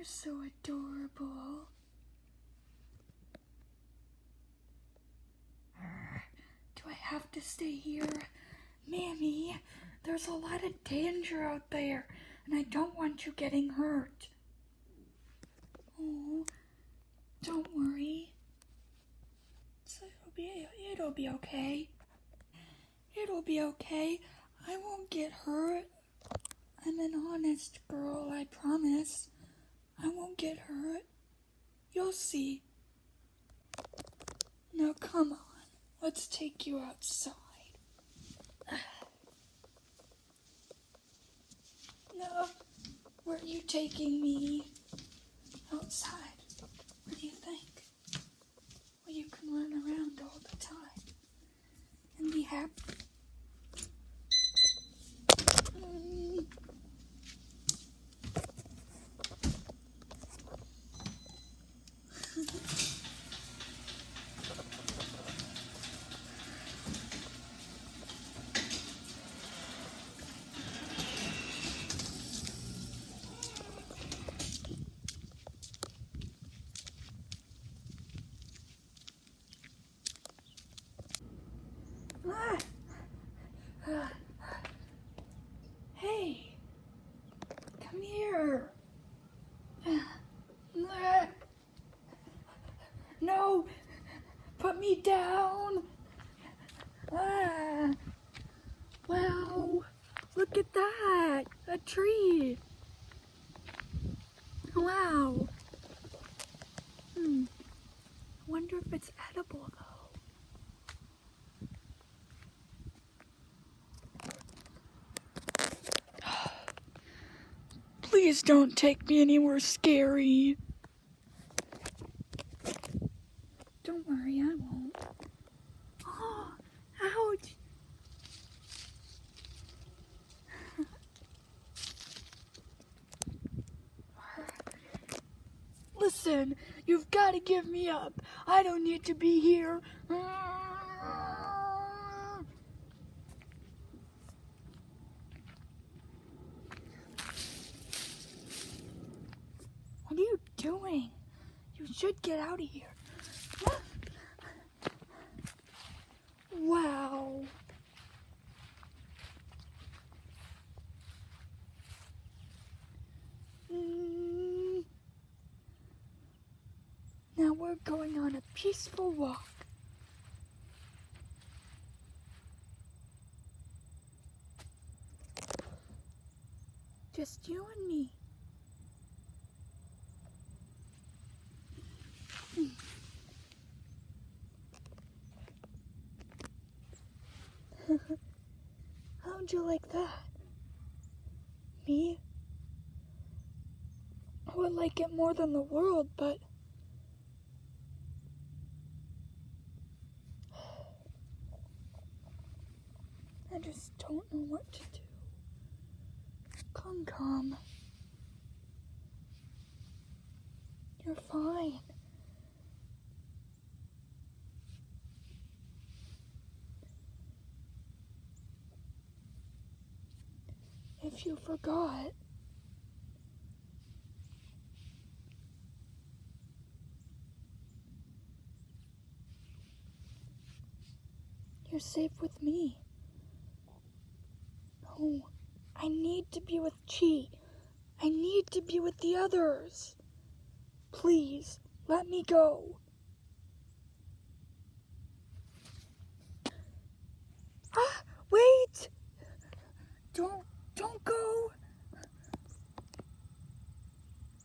You're so adorable. Do I have to stay here? Mammy, there's a lot of danger out there, and I don't want you getting hurt. Oh, don't worry. It'll be okay. It'll be okay. I won't get hurt. I'm an honest girl, I promise. I won't get hurt. You'll see. Now come on. Let's take you outside. No, where are you taking me? Outside. What do you think? Well, you can run around all the time and be happy. Hey, come here. No, put me down. Wow, look at that, a tree. Wow. I wonder if it's edible though. Please don't take me anywhere scary. Don't worry, I won't. Oh, ouch. Listen, you've got to give me up. I don't need to be here. What are you doing? You should get out of here. Wow. Now we're going on a peaceful walk. Just you and me. How'd you like that? Me? I would like it more than the world, but I just don't know what to do. Come. You're fine. If you forgot, you're safe with me. No, I need to be with Chi. I need to be with the others. Please, let me go. Wait! Don't go!